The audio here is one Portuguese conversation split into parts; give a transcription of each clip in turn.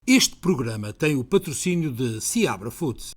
Este programa tem o patrocínio de Seabra Foods.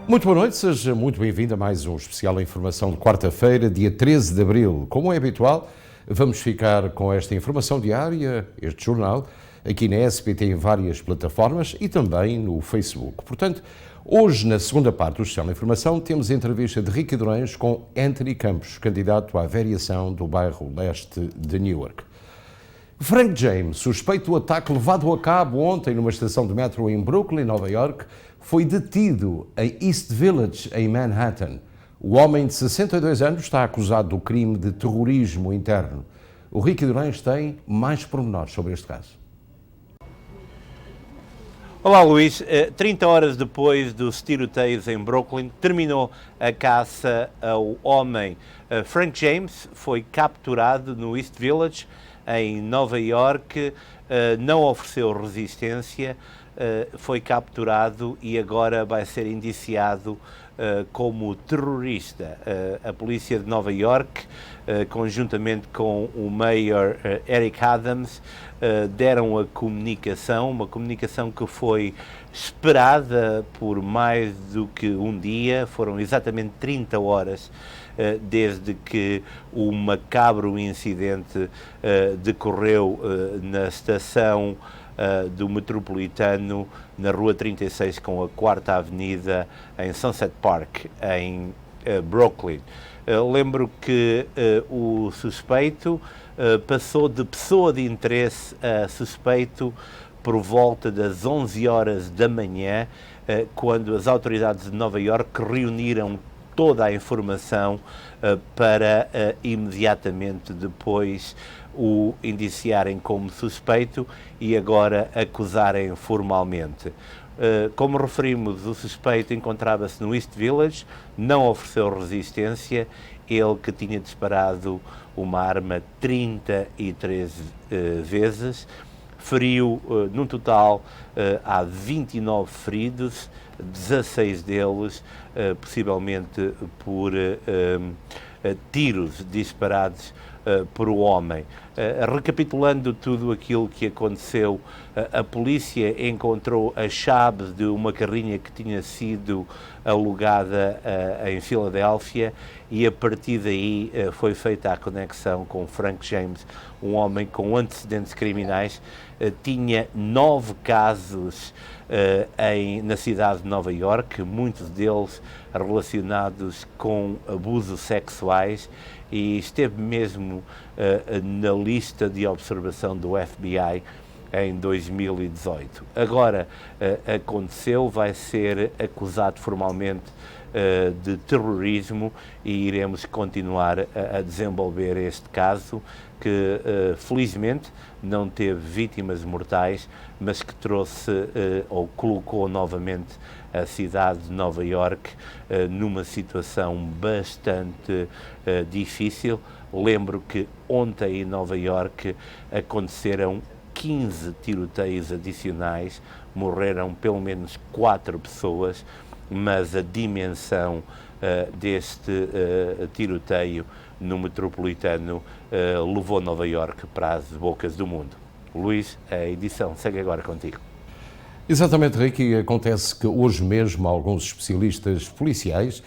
Muito boa noite, seja muito bem-vindo a mais um especial Informação de quarta-feira, dia 13 de abril. Como é habitual, vamos ficar com esta informação diária, este jornal, aqui na SBT em várias plataformas e também no Facebook. Portanto, hoje, na segunda parte do especial Informação, temos a entrevista de Ricky Durães com Anthony Campos, candidato à variação do bairro leste de Newark. Frank James, suspeito do ataque levado a cabo ontem numa estação de metro em Brooklyn, Nova York, foi detido em East Village, em Manhattan. O homem de 62 anos está acusado do crime de terrorismo interno. O Ricky Durães tem mais pormenores sobre este caso. Olá Luís, 30 horas depois dos tiroteios em Brooklyn, terminou a caça ao homem. Frank James foi capturado no East Village, em Nova York, não ofereceu resistência, foi capturado e agora vai ser indiciado como terrorista. A polícia de Nova York, conjuntamente com o mayor Eric Adams, deram a comunicação, uma comunicação que foi esperada por mais do que um dia, foram exatamente 30 horas desde que o macabro incidente decorreu na estação do Metropolitano, na Rua 36 com a 4ª Avenida, em Sunset Park, em Brooklyn. Lembro que o suspeito passou de pessoa de interesse a suspeito por volta das 11 horas da manhã, quando as autoridades de Nova Iorque reuniram toda a informação para imediatamente depois o indiciarem como suspeito e agora acusarem formalmente. Como referimos, o suspeito encontrava-se no East Village, não ofereceu resistência, ele que tinha disparado uma arma 33 vezes, feriu, num total, há 29 feridos, 16 deles possivelmente por tiros disparados por o homem. Recapitulando tudo aquilo que aconteceu, a polícia encontrou a chave de uma carrinha que tinha sido alugada em Filadélfia e a partir daí foi feita a conexão com Frank James, um homem com antecedentes criminais, tinha 9 casos na cidade de Nova Iorque, muitos deles relacionados com abusos sexuais, e esteve mesmo na lista de observação do FBI em 2018. Agora aconteceu, vai ser acusado formalmente de terrorismo e iremos continuar a desenvolver este caso que felizmente não teve vítimas mortais, mas que trouxe ou colocou novamente a cidade de Nova Iorque numa situação bastante difícil. Lembro que ontem em Nova Iorque aconteceram 15 tiroteios adicionais, morreram pelo menos 4 pessoas, mas a dimensão deste tiroteio no Metropolitano levou Nova Iorque para as bocas do mundo. Luís, a edição segue agora contigo. Exatamente, Ricky. Acontece que hoje mesmo alguns especialistas policiais,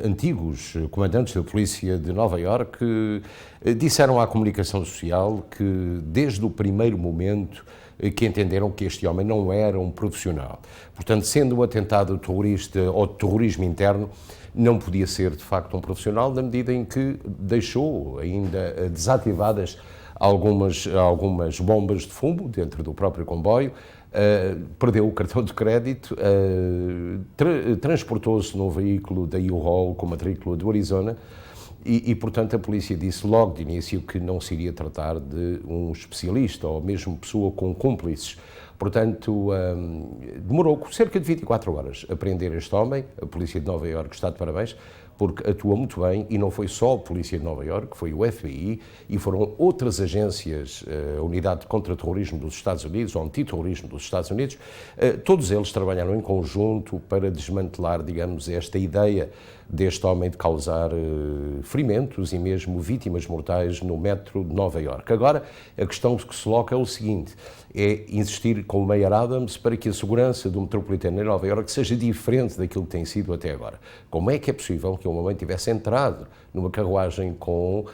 antigos comandantes da polícia de Nova Iorque, disseram à comunicação social que desde o primeiro momento que entenderam que este homem não era um profissional. Portanto, sendo um atentado terrorista ou terrorismo interno, não podia ser de facto um profissional, na medida em que deixou ainda desativadas algumas bombas de fumo dentro do próprio comboio, perdeu o cartão de crédito, transportou-se num veículo da U-Haul com matrícula do Arizona e, portanto, a polícia disse logo de início que não se iria tratar de um especialista ou mesmo pessoa com cúmplices. Portanto, demorou cerca de 24 horas a prender este homem. A polícia de Nova Iorque está de parabéns, porque atua muito bem e não foi só a Polícia de Nova Iorque, foi o FBI e foram outras agências, a Unidade de Contra-Terrorismo dos Estados Unidos, ou Antiterrorismo dos Estados Unidos, todos eles trabalharam em conjunto para desmantelar, digamos, esta ideia deste homem de causar ferimentos e mesmo vítimas mortais no metro de Nova Iorque. Agora, a questão que se coloca é o seguinte, é insistir com o Mayor Adams para que a segurança do metropolitano em Nova Iorque seja diferente daquilo que tem sido até agora. Como é que é possível que um homem tivesse entrado numa carruagem com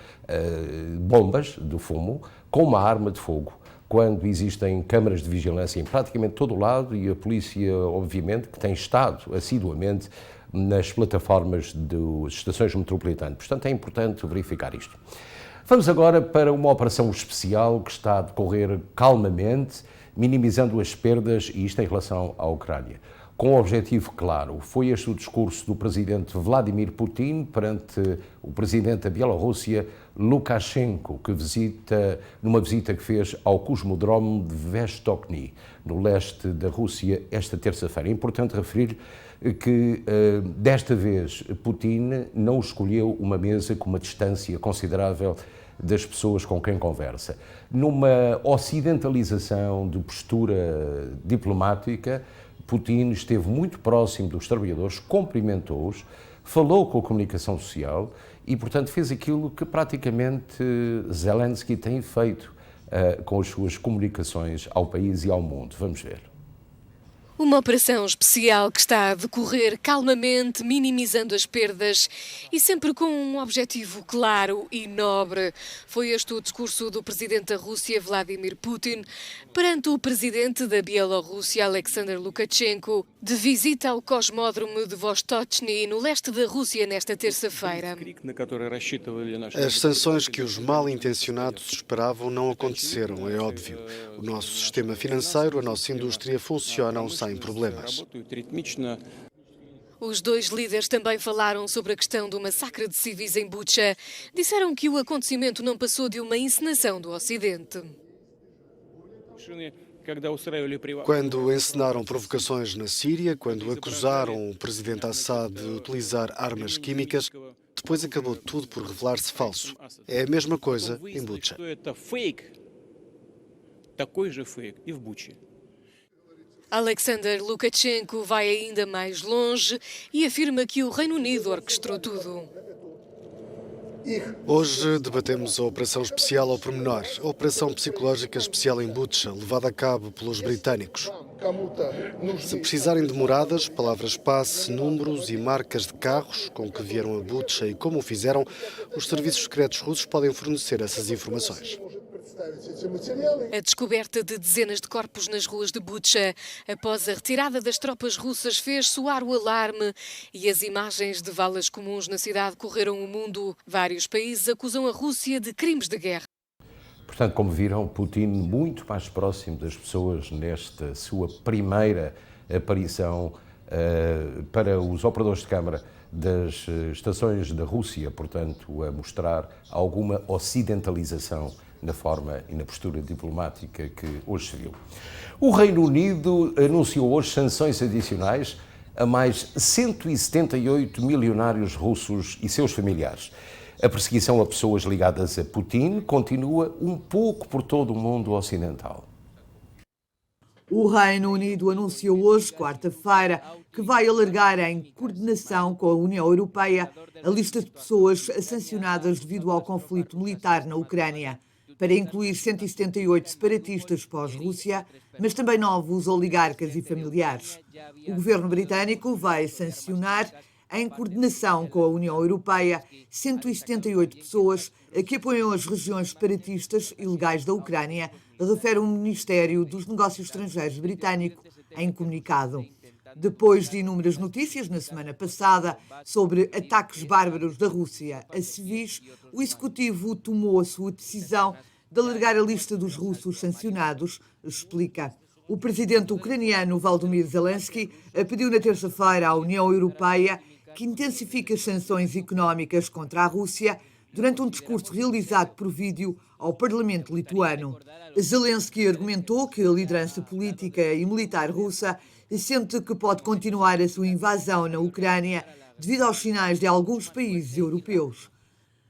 bombas de fumo, com uma arma de fogo, quando existem câmaras de vigilância em praticamente todo o lado e a polícia, obviamente, que tem estado assiduamente nas plataformas das estações metropolitanas. Portanto, é importante verificar isto. Vamos agora para uma operação especial que está a decorrer calmamente, minimizando as perdas, e isto em relação à Ucrânia. Com um objetivo claro, foi este o discurso do presidente Vladimir Putin perante o presidente da Bielorrússia, Lukashenko, numa visita que fez ao cosmodrome de Vostokny, no leste da Rússia, esta terça-feira. É importante referir que, desta vez, Putin não escolheu uma mesa com uma distância considerável das pessoas com quem conversa. Numa ocidentalização de postura diplomática, Putin esteve muito próximo dos trabalhadores, cumprimentou-os, falou com a comunicação social e, portanto, fez aquilo que praticamente Zelensky tem feito com as suas comunicações ao país e ao mundo. Vamos ver. Uma operação especial que está a decorrer calmamente, minimizando as perdas e sempre com um objetivo claro e nobre. Foi este o discurso do presidente da Rússia, Vladimir Putin, perante o presidente da Bielorrússia, Alexander Lukashenko, de visita ao cosmódromo de Vostokny, no leste da Rússia, nesta terça-feira. As sanções que os mal-intencionados esperavam não aconteceram, é óbvio. O nosso sistema financeiro, a nossa indústria funcionam sem problemas. Os dois líderes também falaram sobre a questão do massacre de civis em Bucha. Disseram que o acontecimento não passou de uma encenação do Ocidente. Quando encenaram provocações na Síria, quando acusaram o presidente Assad de utilizar armas químicas, depois acabou tudo por revelar-se falso. É a mesma coisa em Bucha. Alexander Lukashenko vai ainda mais longe e afirma que o Reino Unido orquestrou tudo. Hoje debatemos a operação especial ao pormenor, a operação psicológica especial em Bucha, levada a cabo pelos britânicos. Se precisarem de moradas, palavras-passe, números e marcas de carros com que vieram a Bucha e como o fizeram, os serviços secretos russos podem fornecer essas informações. A descoberta de dezenas de corpos nas ruas de Bucha após a retirada das tropas russas fez soar o alarme e as imagens de valas comuns na cidade correram o mundo. Vários países acusam a Rússia de crimes de guerra. Portanto, como viram, Putin muito mais próximo das pessoas nesta sua primeira aparição para os operadores de câmara das estações da Rússia, portanto, a mostrar alguma ocidentalização na forma e na postura diplomática que hoje se viu. O Reino Unido anunciou hoje sanções adicionais a mais 178 milionários russos e seus familiares. A perseguição a pessoas ligadas a Putin continua um pouco por todo o mundo ocidental. O Reino Unido anunciou hoje, quarta-feira, que vai alargar em coordenação com a União Europeia a lista de pessoas sancionadas devido ao conflito militar na Ucrânia, para incluir 178 separatistas pós-Rússia, mas também novos oligarcas e familiares. O governo britânico vai sancionar, em coordenação com a União Europeia, 178 pessoas que apoiam as regiões separatistas ilegais da Ucrânia, refere o Ministério dos Negócios Estrangeiros britânico em comunicado. Depois de inúmeras notícias na semana passada sobre ataques bárbaros da Rússia a civis, o Executivo tomou a sua decisão de alargar a lista dos russos sancionados, explica. O presidente ucraniano Volodymyr Zelensky pediu na terça-feira à União Europeia que intensifique as sanções económicas contra a Rússia durante um discurso realizado por vídeo ao Parlamento lituano. Zelensky argumentou que a liderança política e militar russa sente que pode continuar a sua invasão na Ucrânia devido aos sinais de alguns países europeus.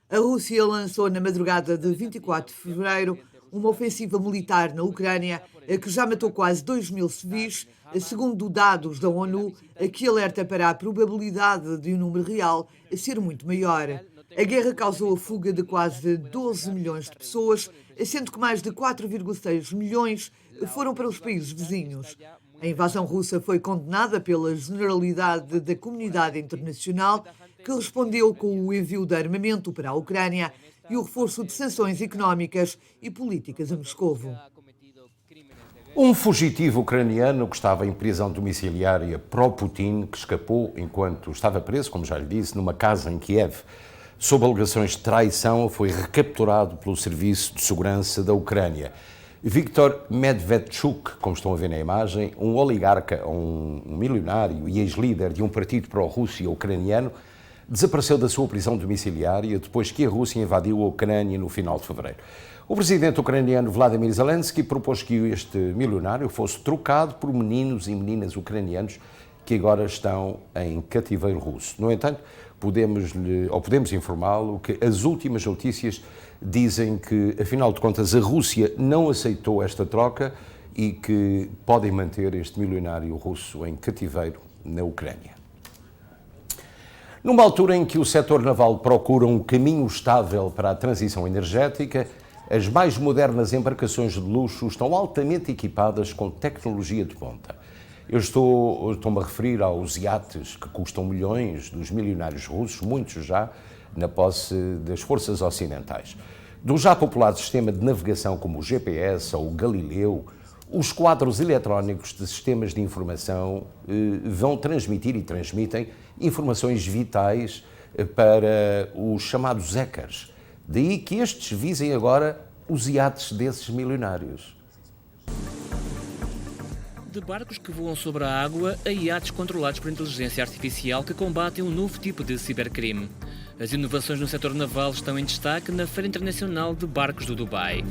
A Rússia lançou na madrugada de 24 de fevereiro uma ofensiva militar na Ucrânia que já matou quase 2.000 civis, segundo dados da ONU, que alerta para a probabilidade de um número real ser muito maior. A guerra causou a fuga de quase 12 milhões de pessoas, sendo que mais de 4,6 milhões foram para os países vizinhos. A invasão russa foi condenada pela generalidade da comunidade internacional, que respondeu com o envio de armamento para a Ucrânia e o reforço de sanções económicas e políticas a Moscovo. Um fugitivo ucraniano que estava em prisão domiciliária pró-Putin, que escapou enquanto estava preso, como já lhe disse, numa casa em Kiev, sob alegações de traição, foi recapturado pelo Serviço de Segurança da Ucrânia. Viktor Medvedchuk, como estão a ver na imagem, um oligarca, um milionário e ex-líder de um partido pró-Rússia ucraniano, desapareceu da sua prisão domiciliária depois que a Rússia invadiu a Ucrânia no final de fevereiro. O presidente ucraniano Vladimir Zelensky propôs que este milionário fosse trocado por meninos e meninas ucranianos que agora estão em cativeiro russo. No entanto, podemos informá-lo que as últimas notícias dizem que, afinal de contas, a Rússia não aceitou esta troca e que podem manter este milionário russo em cativeiro na Ucrânia. Numa altura em que o setor naval procura um caminho estável para a transição energética, as mais modernas embarcações de luxo estão altamente equipadas com tecnologia de ponta. Eu estou-me a referir aos iates que custam milhões dos milionários russos, muitos já na posse das forças ocidentais. Do já popular sistema de navegação como o GPS ou o Galileu, os quadros eletrónicos de sistemas de informação vão transmitir e transmitem informações vitais para os chamados hackers. Daí que estes visem agora os iates desses milionários. De barcos que voam sobre a água a iates controlados por inteligência artificial que combatem um novo tipo de cibercrime. As inovações no setor naval estão em destaque na Feira Internacional de Barcos do Dubai.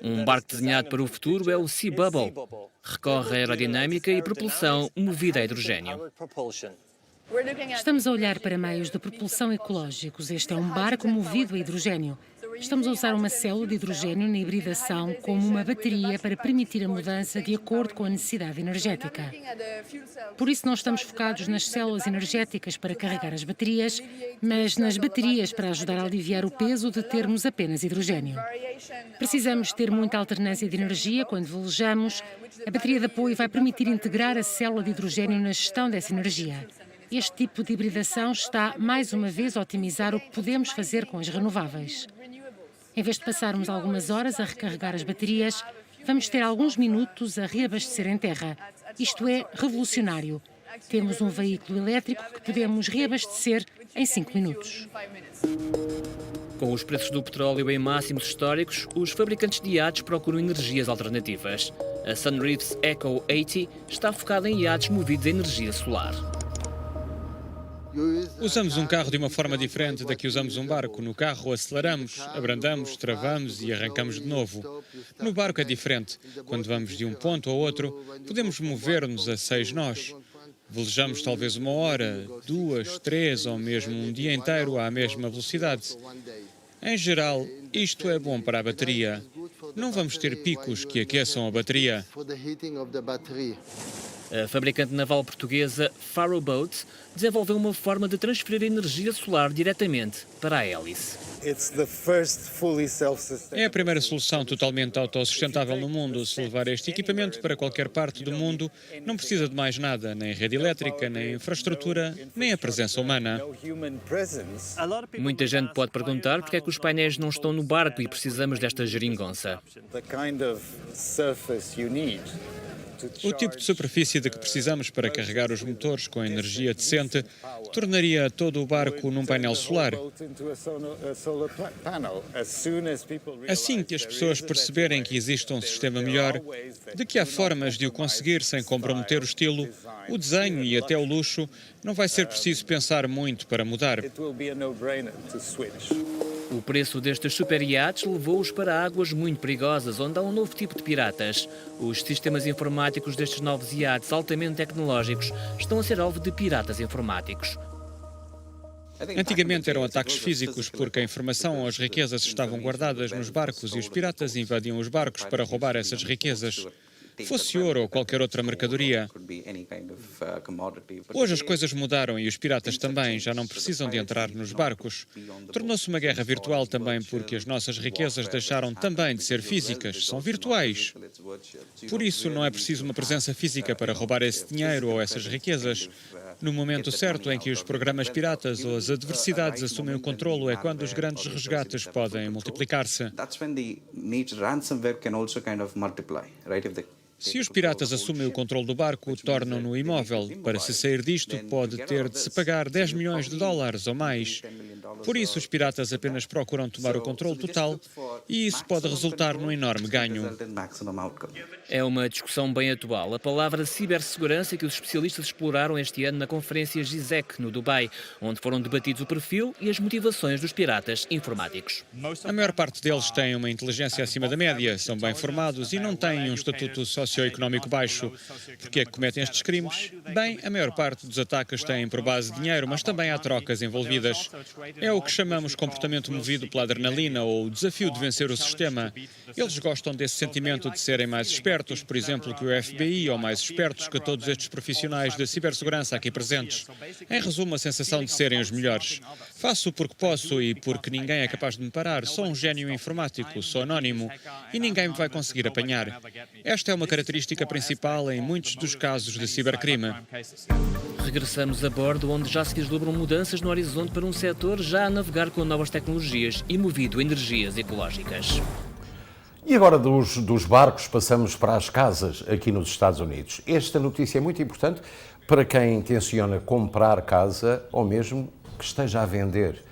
Um barco desenhado para o futuro é o Sea Bubble. Recorre a aerodinâmica e propulsão movida a hidrogênio. Estamos a olhar para meios de propulsão ecológicos. Este é um barco movido a hidrogênio. Estamos a usar uma célula de hidrogênio na hibridação como uma bateria para permitir a mudança de acordo com a necessidade energética. Por isso não estamos focados nas células energéticas para carregar as baterias, mas nas baterias para ajudar a aliviar o peso de termos apenas hidrogênio. Precisamos ter muita alternância de energia quando velejamos. A bateria de apoio vai permitir integrar a célula de hidrogênio na gestão dessa energia. Este tipo de hibridação está, mais uma vez, a otimizar o que podemos fazer com as renováveis. Em vez de passarmos algumas horas a recarregar as baterias, vamos ter alguns minutos a reabastecer em terra. Isto é revolucionário. Temos um veículo elétrico que podemos reabastecer em 5 minutos. Com os preços do petróleo em máximos históricos, os fabricantes de iates procuram energias alternativas. A Sunreef's Eco 80 está focada em iates movidos a energia solar. Usamos um carro de uma forma diferente da que usamos um barco. No carro aceleramos, abrandamos, travamos e arrancamos de novo. No barco é diferente. Quando vamos de um ponto ao outro, podemos mover-nos a 6 nós. Velejamos talvez 1 hora, 2, 3 ou mesmo um dia inteiro à mesma velocidade. Em geral, isto é bom para a bateria. Não vamos ter picos que aqueçam a bateria. A fabricante naval portuguesa Faro Boat desenvolveu uma forma de transferir energia solar diretamente para a hélice. É a primeira solução totalmente autossustentável no mundo. Se levar este equipamento para qualquer parte do mundo, não precisa de mais nada, nem rede elétrica, nem infraestrutura, nem a presença humana. Muita gente pode perguntar porque é que os painéis não estão no barco e precisamos desta geringonça. O tipo de superfície de que precisamos para carregar os motores com energia decente tornaria todo o barco num painel solar. Assim que as pessoas perceberem que existe um sistema melhor, de que há formas de o conseguir sem comprometer o estilo, o desenho e até o luxo, não vai ser preciso pensar muito para mudar. O preço destes super-iates levou-os para águas muito perigosas, onde há um novo tipo de piratas. Os sistemas informáticos destes novos iates altamente tecnológicos estão a ser alvo de piratas informáticos. Antigamente eram ataques físicos porque a informação ou as riquezas estavam guardadas nos barcos e os piratas invadiam os barcos para roubar essas riquezas. Fosse ouro ou qualquer outra mercadoria. Hoje as coisas mudaram e os piratas também já não precisam de entrar nos barcos. Tornou-se uma guerra virtual também porque as nossas riquezas deixaram também de ser físicas, são virtuais. Por isso não é preciso uma presença física para roubar esse dinheiro ou essas riquezas. No momento certo em que os programas piratas ou as adversidades assumem o controlo é quando os grandes resgates podem multiplicar-se. Se os piratas assumem o controle do barco, tornam-no imóvel. Para se sair disto, pode ter de se pagar 10 milhões de dólares ou mais. Por isso, os piratas apenas procuram tomar o controle total e isso pode resultar num enorme ganho. É uma discussão bem atual. A palavra cibersegurança que os especialistas exploraram este ano na conferência GISEC, no Dubai, onde foram debatidos o perfil e as motivações dos piratas informáticos. A maior parte deles tem uma inteligência acima da média, são bem formados e não têm um estatuto socioeconómico baixo. Porquê é que cometem estes crimes? Bem, a maior parte dos ataques têm por base dinheiro, mas também há trocas envolvidas. É o que chamamos comportamento movido pela adrenalina ou o desafio de vencer o sistema. Eles gostam desse sentimento de serem mais espertos, por exemplo, que o FBI, ou mais espertos que todos estes profissionais de cibersegurança aqui presentes. Em resumo, a sensação de serem os melhores. Faço porque posso e porque ninguém é capaz de me parar. Sou um gênio informático, sou anónimo e ninguém me vai conseguir apanhar. Esta é uma característica principal em muitos dos casos de cibercrime. Regressamos a bordo, onde já se vislumbram mudanças no horizonte para um setor já a navegar com novas tecnologias e movido a energias ecológicas. E agora dos barcos passamos para as casas aqui nos Estados Unidos. Esta notícia é muito importante para quem tenciona comprar casa ou mesmo que esteja a vender,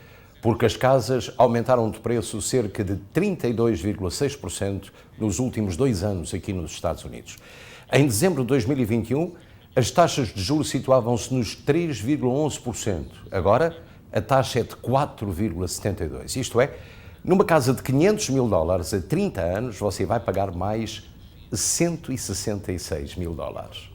porque as casas aumentaram de preço cerca de 32,6% nos últimos 2 anos aqui nos Estados Unidos. Em dezembro de 2021, as taxas de juros situavam-se nos 3,11%. Agora, a taxa é de 4,72%. Isto é, numa casa de 500 mil dólares a 30 anos, você vai pagar mais 166 mil dólares.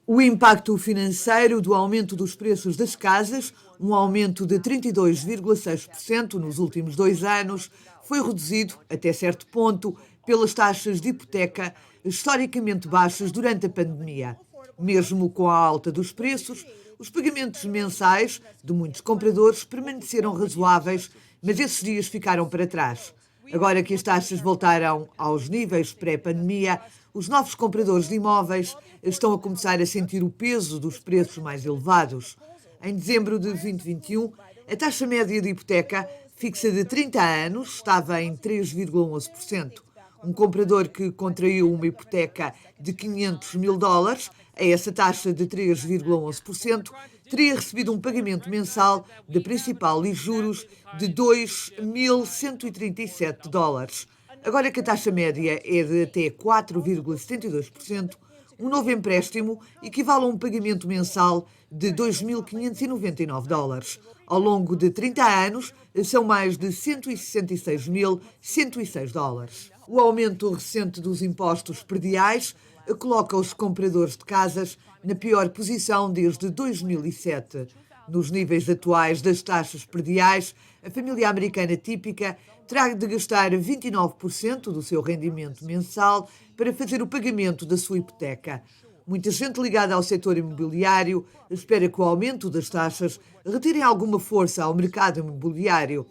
O impacto financeiro do aumento dos preços das casas, um aumento de 32,6% nos últimos 2 anos, foi reduzido, até certo ponto, pelas taxas de hipoteca historicamente baixas durante a pandemia. Mesmo com a alta dos preços, os pagamentos mensais de muitos compradores permaneceram razoáveis, mas esses dias ficaram para trás. Agora que as taxas voltaram aos níveis pré-pandemia, os novos compradores de imóveis estão a começar a sentir o peso dos preços mais elevados. Em dezembro de 2021, a taxa média de hipoteca fixa de 30 anos estava em 3,11%. Um comprador que contraiu uma hipoteca de 500 mil dólares, a essa taxa de 3,11%, teria recebido um pagamento mensal de principal e juros de 2.137 dólares. Agora que a taxa média é de até 4,72%, um novo empréstimo equivale a um pagamento mensal de 2.599 dólares. Ao longo de 30 anos, são mais de 166.106 dólares. O aumento recente dos impostos prediais coloca os compradores de casas na pior posição desde 2007. Nos níveis atuais das taxas prediais, a família americana típica terá de gastar 29% do seu rendimento mensal para fazer o pagamento da sua hipoteca. Muita gente ligada ao setor imobiliário espera que o aumento das taxas retire alguma força ao mercado imobiliário.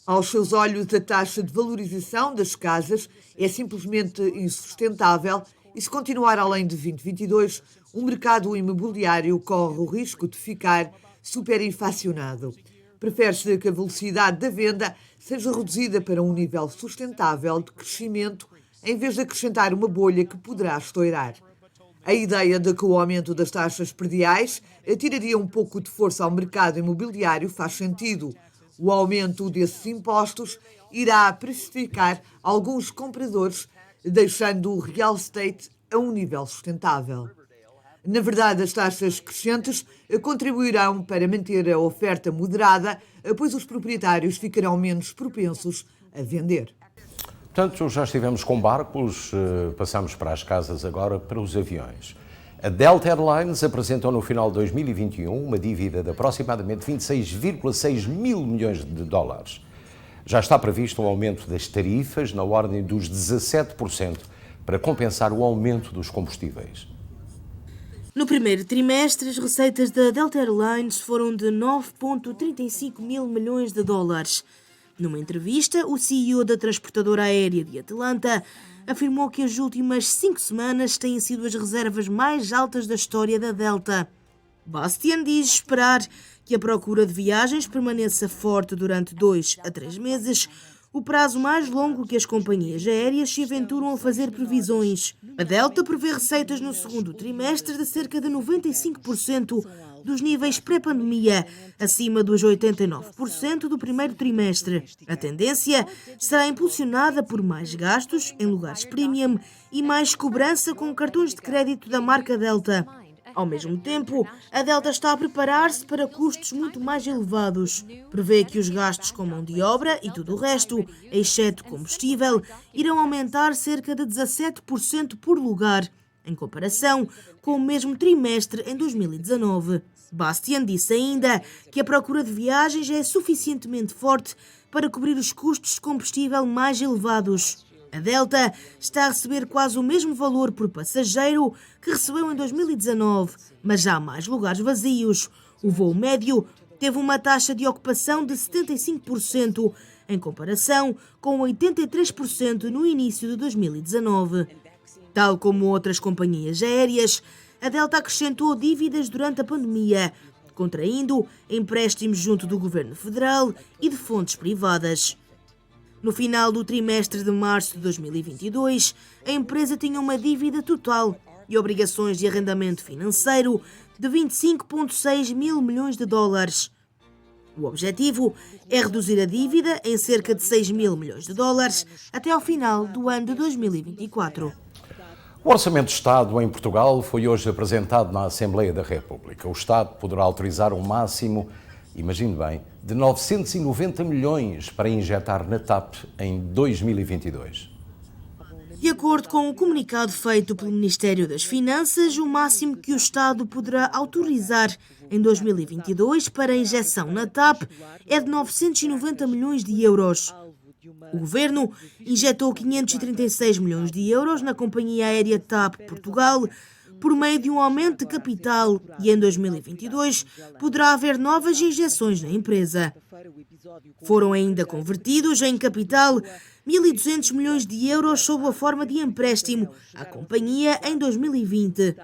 Aos seus olhos, a taxa de valorização das casas é simplesmente insustentável e, se continuar além de 2022, o mercado imobiliário corre o risco de ficar superinflacionado. Prefere-se que a velocidade da venda seja reduzida para um nível sustentável de crescimento, em vez de acrescentar uma bolha que poderá estourar. A ideia de que o aumento das taxas prediais tiraria um pouco de força ao mercado imobiliário faz sentido. O aumento desses impostos irá precificar alguns compradores, deixando o real estate a um nível sustentável. Na verdade, as taxas crescentes contribuirão para manter a oferta moderada, pois os proprietários ficarão menos propensos a vender. Portanto, já estivemos com barcos, passamos para as casas agora, para os aviões. A Delta Airlines apresentou no final de 2021 uma dívida de aproximadamente 26,6 mil milhões de dólares. Já está previsto um aumento das tarifas na ordem dos 17% para compensar o aumento dos combustíveis. No primeiro trimestre, as receitas da Delta Airlines foram de 9,35 mil milhões de dólares. Numa entrevista, o CEO da transportadora aérea de Atlanta afirmou que as últimas 5 semanas têm sido as reservas mais altas da história da Delta. Bastian diz esperar que a procura de viagens permaneça forte durante 2 a 3 meses, o prazo mais longo que as companhias aéreas se aventuram a fazer previsões. A Delta prevê receitas no segundo trimestre de cerca de 95% dos níveis pré-pandemia, acima dos 89% do primeiro trimestre. A tendência será impulsionada por mais gastos em lugares premium e mais cobrança com cartões de crédito da marca Delta. Ao mesmo tempo, a Delta está a preparar-se para custos muito mais elevados. Prevê que os gastos com mão de obra e tudo o resto, exceto combustível, irão aumentar cerca de 17% por lugar, em comparação com o mesmo trimestre em 2019. Bastian disse ainda que a procura de viagens é suficientemente forte para cobrir os custos de combustível mais elevados. A Delta está a receber quase o mesmo valor por passageiro que recebeu em 2019, mas já há mais lugares vazios. O voo médio teve uma taxa de ocupação de 75%, em comparação com 83% no início de 2019. Tal como outras companhias aéreas, a Delta acrescentou dívidas durante a pandemia, contraindo empréstimos junto do governo federal e de fontes privadas. No final do trimestre de março de 2022, a empresa tinha uma dívida total e obrigações de arrendamento financeiro de 25,6 mil milhões de dólares. O objetivo é reduzir a dívida em cerca de 6 mil milhões de dólares até ao final do ano de 2024. O Orçamento de Estado em Portugal foi hoje apresentado na Assembleia da República. O Estado poderá autorizar um máximo, imagine bem, de 990 milhões para injetar na TAP em 2022. De acordo com o comunicado feito pelo Ministério das Finanças, o máximo que o Estado poderá autorizar em 2022 para a injeção na TAP é de 990 milhões de euros. O Governo injetou 536 milhões de euros na companhia aérea TAP Portugal por meio de um aumento de capital e em 2022 poderá haver novas injeções na empresa. Foram ainda convertidos em capital 1.200 milhões de euros sob a forma de empréstimo à companhia em 2020.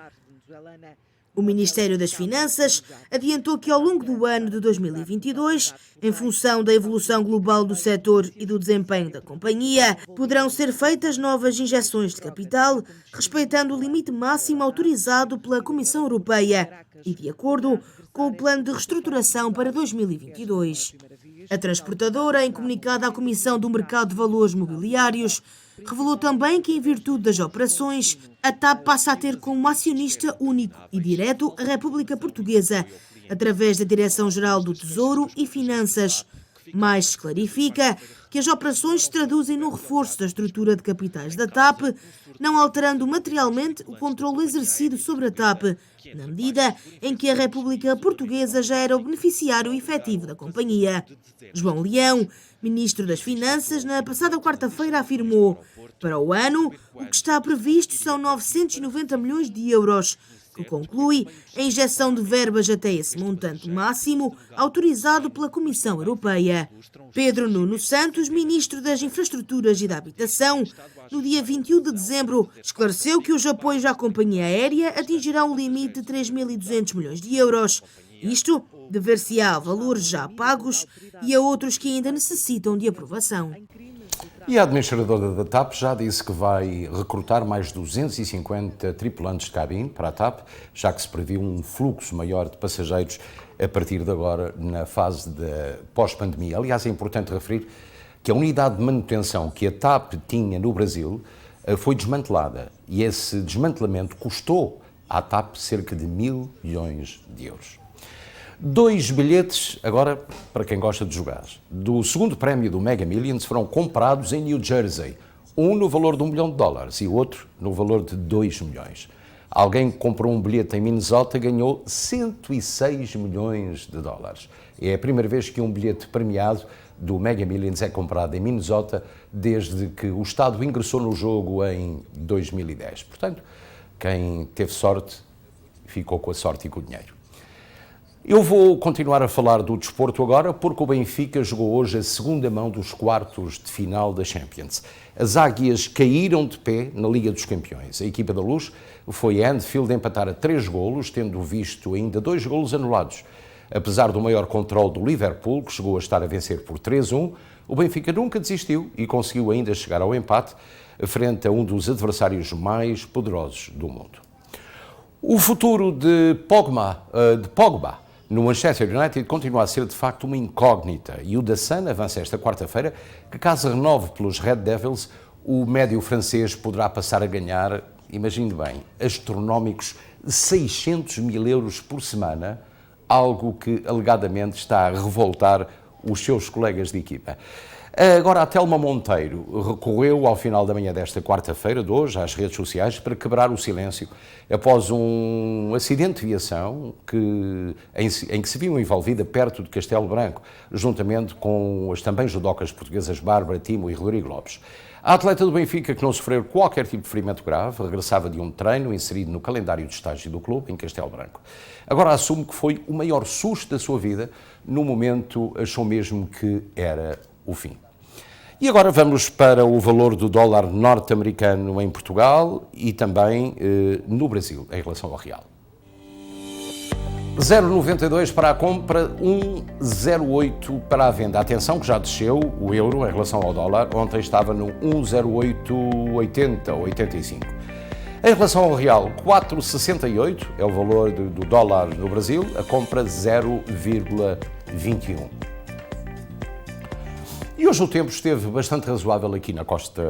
O Ministério das Finanças adiantou que ao longo do ano de 2022, em função da evolução global do setor e do desempenho da companhia, poderão ser feitas novas injeções de capital, respeitando o limite máximo autorizado pela Comissão Europeia e de acordo com o plano de reestruturação para 2022. A transportadora, em comunicado à Comissão do Mercado de Valores Mobiliários, revelou também que, em virtude das operações, a TAP passa a ter como acionista único e direto a República Portuguesa, através da Direção-Geral do Tesouro e Finanças. Mais se clarifica que as operações se traduzem no reforço da estrutura de capitais da TAP, não alterando materialmente o controle exercido sobre a TAP, na medida em que a República Portuguesa já era o beneficiário efetivo da companhia. João Leão, Ministro das Finanças, na passada quarta-feira afirmou: para o ano, o que está previsto são 990 milhões de euros, que conclui a injeção de verbas até esse montante máximo autorizado pela Comissão Europeia. Pedro Nuno Santos, Ministro das Infraestruturas e da Habitação, no dia 21 de dezembro, esclareceu que os apoios à companhia aérea atingirão o limite de 3.200 milhões de euros. Isto dever-se-á a valores já pagos e a outros que ainda necessitam de aprovação. E a administradora da TAP já disse que vai recrutar mais 250 tripulantes de cabine para a TAP, já que se previu um fluxo maior de passageiros a partir de agora na fase da pós-pandemia. Aliás, é importante referir que a unidade de manutenção que a TAP tinha no Brasil foi desmantelada e esse desmantelamento custou À TAP, cerca de 1.000 milhões de euros. 2 bilhetes, agora, para quem gosta de jogar, do segundo prémio do Mega Millions foram comprados em New Jersey. Um no valor de $1 milhão e o outro no valor de 2 milhões. Alguém que comprou um bilhete em Minnesota ganhou 106 milhões de dólares. É a primeira vez que um bilhete premiado do Mega Millions é comprado em Minnesota desde que o Estado ingressou no jogo em 2010. Portanto, quem teve sorte ficou com a sorte e com o dinheiro. Eu vou continuar a falar do desporto agora porque o Benfica jogou hoje a segunda mão dos quartos de final da Champions. As Águias caíram de pé na Liga dos Campeões. A equipa da Luz foi a Anfield empatar a 3 golos, tendo visto ainda 2 golos anulados. Apesar do maior controle do Liverpool, que chegou a estar a vencer por 3-1, o Benfica nunca desistiu e conseguiu ainda chegar ao empate frente a um dos adversários mais poderosos do mundo. O futuro de Pogba no Manchester United continua a ser de facto uma incógnita e o da Sun avança esta quarta-feira que, caso renove pelos Red Devils, o médio francês poderá passar a ganhar, imagine bem, astronómicos 600 mil euros por semana, algo que alegadamente está a revoltar os seus colegas de equipa. Agora, a Telma Monteiro recorreu ao final da manhã desta quarta-feira, de hoje, às redes sociais para quebrar o silêncio após um acidente de viação em que se viu envolvida perto de Castelo Branco, juntamente com as também judocas portuguesas Bárbara Timo e Rodrigo Lopes. A atleta do Benfica, que não sofreu qualquer tipo de ferimento grave, regressava de um treino inserido no calendário de estágio do clube, em Castelo Branco. Agora assume que foi o maior susto da sua vida. No momento, achou mesmo que era o fim. E agora vamos para o valor do dólar norte-americano em Portugal e também no Brasil, em relação ao real. 0,92 para a compra, 1,08 para a venda. Atenção que já desceu o euro em relação ao dólar, ontem estava no 1,0880 ou 85. Em relação ao real, 4,68 é o valor do dólar no Brasil, a compra 0,21. E hoje o tempo esteve bastante razoável aqui na costa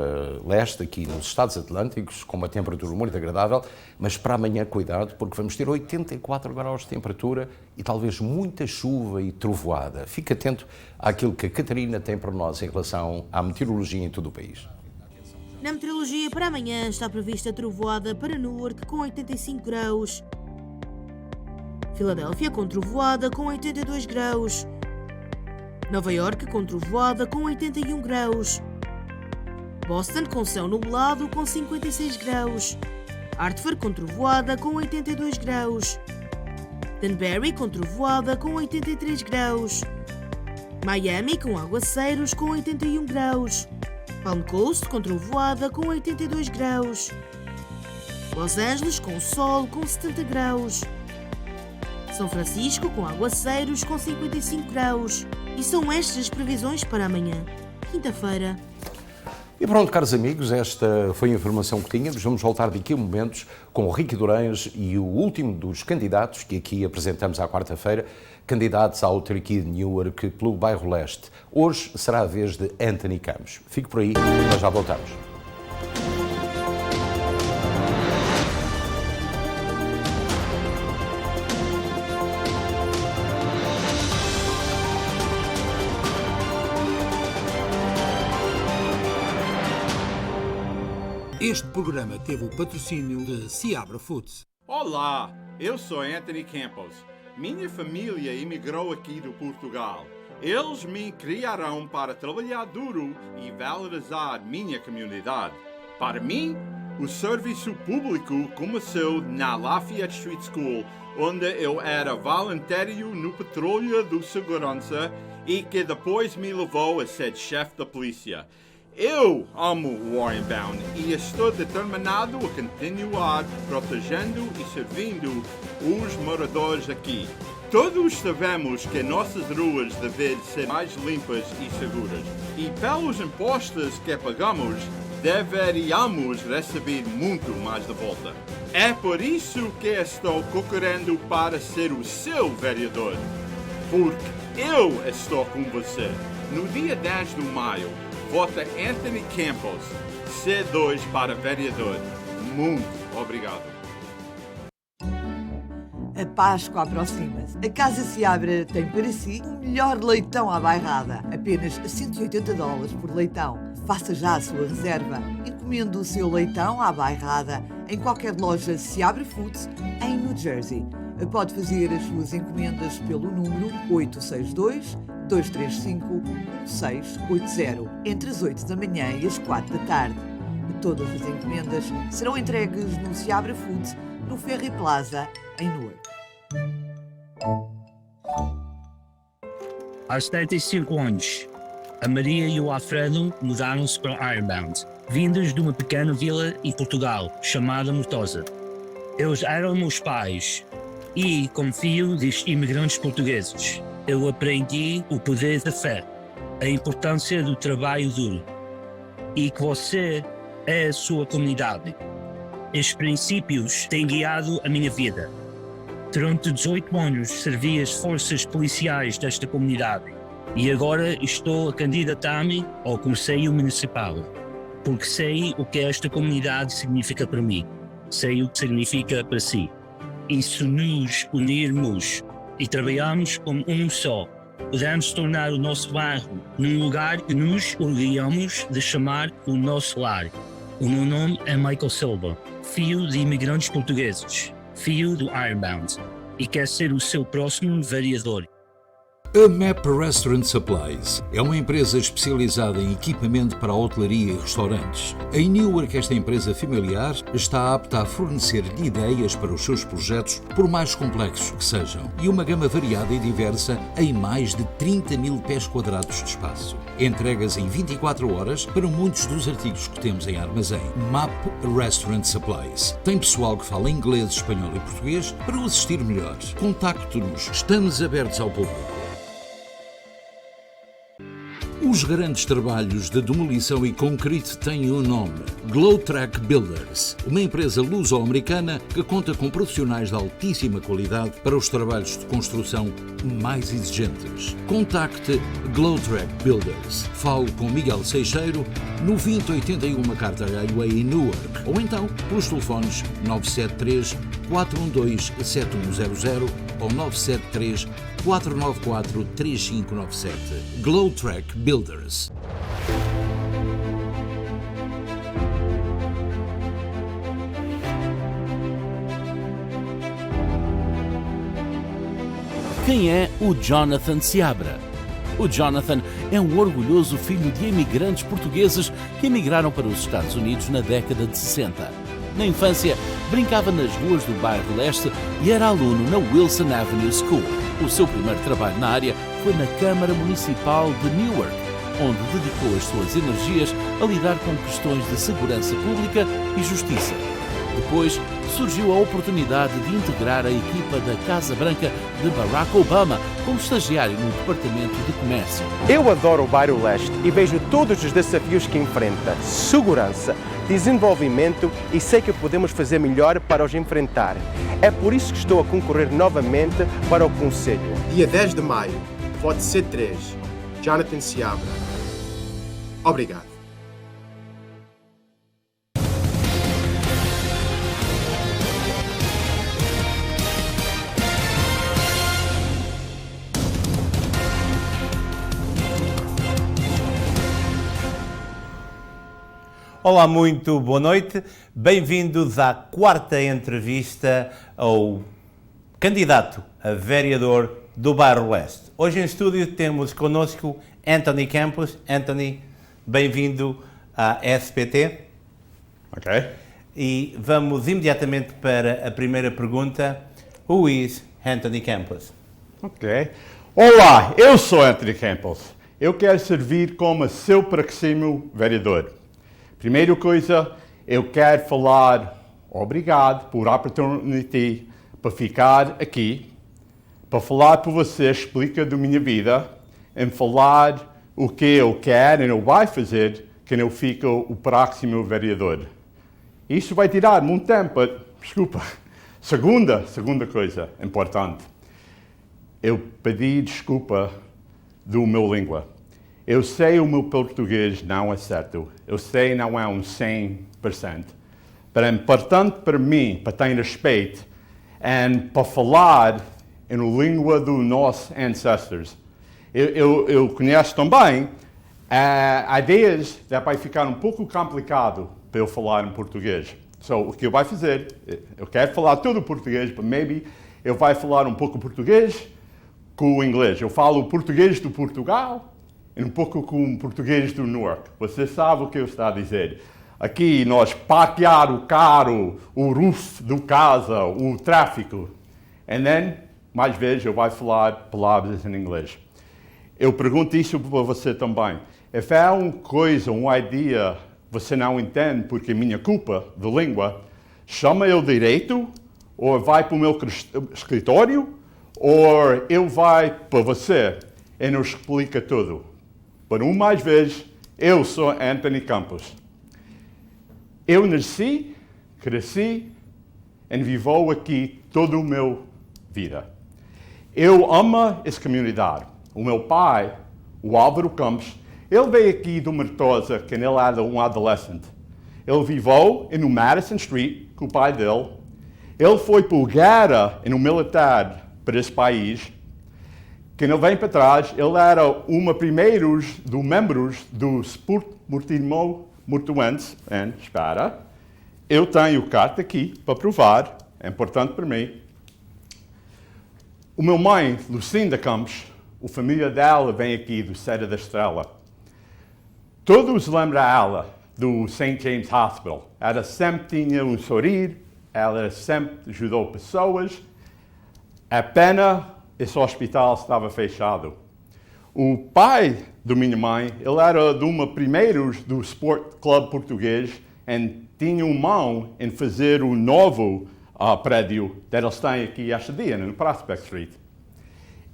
leste, aqui nos Estados Atlânticos, com uma temperatura muito agradável, mas para amanhã cuidado, porque vamos ter 84 graus de temperatura e talvez muita chuva e trovoada. Fique atento àquilo que a Catarina tem para nós em relação à meteorologia em todo o país. Na meteorologia, para amanhã está prevista trovoada para Newark com 85 graus. Filadélfia com trovoada com 82 graus. Nova Iorque com trovoada com 81 graus. Boston com céu nublado com 56 graus. Hartford com trovoada com 82 graus. Danbury com trovoada com 83 graus. Miami com aguaceiros com 81 graus. Palm Coast com trovoada com 82 graus. Los Angeles com sol com 70 graus. São Francisco com aguaceiros com 55 graus. E são estas as previsões para amanhã, quinta-feira. E pronto, caros amigos, esta foi a informação que tínhamos. Vamos voltar daqui a momentos com o Ricky Durães e o último dos candidatos que aqui apresentamos à quarta-feira, candidatos à autarquia de Newark pelo bairro Leste. Hoje será a vez de Anthony Campos. Fique por aí, nós já voltamos. Este programa teve o patrocínio de Seabra Foods. Olá, eu sou Anthony Campos. Minha família emigrou aqui de Portugal. Eles me criaram para trabalhar duro e valorizar minha comunidade. Para mim, o serviço público começou na Lafayette Street School, onde eu era voluntário no Patrulha de Segurança e que depois me levou a ser chefe da polícia. Eu amo Warrenbound e estou determinado a continuar protegendo e servindo os moradores aqui. Todos sabemos que nossas ruas devem ser mais limpas e seguras. E pelos impostos que pagamos, deveríamos receber muito mais de volta. É por isso que estou concorrendo para ser o seu vereador. Porque eu estou com você. No dia 10 de maio, vota Anthony Campos, C2 para vereador. Muito obrigado. A Páscoa aproxima-se. A Casa Seabra tem para si o melhor leitão à bairrada. Apenas $180 por leitão. Faça já a sua reserva. Encomende o seu leitão à bairrada em qualquer loja Seabra Foods em New Jersey. Pode fazer as suas encomendas pelo número 862-235-1680 entre as 8 da manhã e as 4 da tarde. Todas as encomendas serão entregues no Seabra Foods, no Ferry Plaza, em Newark. Aos 75 anos, a Maria e o Alfredo mudaram-se para Ironbound, vindos de uma pequena vila em Portugal, chamada Mortosa. Eles eram meus pais e, como filho dos imigrantes portugueses, eu aprendi o poder da fé, a importância do trabalho duro e que você é a sua comunidade. Estes princípios têm guiado a minha vida. Durante 18 anos servi as forças policiais desta comunidade e agora estou a candidatar-me ao Conselho Municipal, porque sei o que esta comunidade significa para mim, sei o que significa para si. E se nos unirmos e trabalharmos como um só, podemos tornar o nosso bairro num lugar que nos orgulhamos de chamar o nosso lar. O meu nome é Michael Silva, filho de imigrantes portugueses, filho do Ironbound, e quer ser o seu próximo vereador. A Map Restaurant Supplies é uma empresa especializada em equipamento para hotelaria e restaurantes. Em Newark, esta empresa familiar está apta a fornecer-lhe ideias para os seus projetos, por mais complexos que sejam, e uma gama variada e diversa em mais de 30 mil pés quadrados de espaço. Entregas em 24 horas para muitos dos artigos que temos em armazém. Map Restaurant Supplies. Tem pessoal que fala inglês, espanhol e português para o assistir melhor. Contacte-nos. Estamos abertos ao público. Os grandes trabalhos de demolição e concreto têm um nome: Glowtrack Builders, uma empresa luso-americana que conta com profissionais de altíssima qualidade para os trabalhos de construção mais exigentes. Contacte Glowtrack Builders. Fale com Miguel Seixeiro no 2081 MacArthur Highway em Newark, ou então pelos telefones 973-412-7100 ou 973-494-3597. Glowtrack Builders. Quem é o Jonathan Seabra? O Jonathan é um orgulhoso filho de imigrantes portugueses que emigraram para os Estados Unidos na década de 60. Na infância, brincava nas ruas do bairro Leste e era aluno na Wilson Avenue School. O seu primeiro trabalho na área foi na Câmara Municipal de Newark, onde dedicou as suas energias a lidar com questões de segurança pública e justiça. Depois, surgiu a oportunidade de integrar a equipa da Casa Branca de Barack Obama como estagiário no Departamento de Comércio. Eu adoro o bairro Leste e vejo todos os desafios que enfrenta: segurança, desenvolvimento, e sei que podemos fazer melhor para os enfrentar. É por isso que estou a concorrer novamente para o Conselho. Dia 10 de maio, pode ser 3. Jonathan Seabra. Obrigado. Olá, muito boa noite. Bem-vindos à quarta entrevista ao candidato a vereador do bairro Leste. Hoje em estúdio temos connosco Anthony Campos. Anthony, bem-vindo à SPT. Ok. E vamos imediatamente para a primeira pergunta. Who is Anthony Campos? Ok. Olá, eu sou Anthony Campos. Eu quero servir como seu próximo vereador. Primeira coisa, eu quero falar obrigado por a oportunidade para ficar aqui, para falar para você, explicar da minha vida, e falar o que eu quero e eu vou fazer quando eu fico o próximo vereador. Isso vai tirar muito tempo, desculpa. Segunda coisa importante, eu pedi desculpa do meu língua. Eu sei o meu português não é certo, eu sei não é 100%, mas é importante para mim, para ter respeito, para falar em língua dos nossos ancestors. Eu conheço também ideias que vai ficar um pouco complicado para eu falar em português. O que eu vou fazer, eu quero falar todo português, mas maybe eu vou falar um pouco português com o inglês. Eu falo português do Portugal e um pouco com português do Norte. Você sabe o que eu estou a dizer. Aqui nós parquear o carro, o roof da casa, o tráfico. E then, mais vezes, eu vou falar palavras em inglês. Eu pergunto isso para você também. Se há uma coisa, uma ideia, você não entende porque é minha culpa de língua, chama eu direito, ou vai para o meu escritório, ou eu vou para você e nos explica tudo. Por mais vezes, eu sou Anthony Campos. Eu nasci, cresci e vivo aqui toda a minha vida. Eu amo essa comunidade. O meu pai, o Álvaro Campos, ele veio aqui do Mortosa quando ele era um adolescente. Ele viveu no Madison Street com o pai dele. Ele foi para a guerra no militar para esse país. Quando ele vem para trás, ele era um dos primeiros membros do Sport Mortuense. Espera, eu tenho carta aqui para provar, é importante para mim. O meu mãe, Lucinda Campos, a família dela vem aqui do Serra da Estrela. Todos lembram ela do St. James Hospital. Ela sempre tinha um sorriso, ela sempre ajudou pessoas. A pena, esse hospital estava fechado. O pai da minha mãe, ele era de um dos primeiros do Sport Club português e tinha uma mão em fazer o novo prédio que eles têm aqui este dia, no Prospect Street.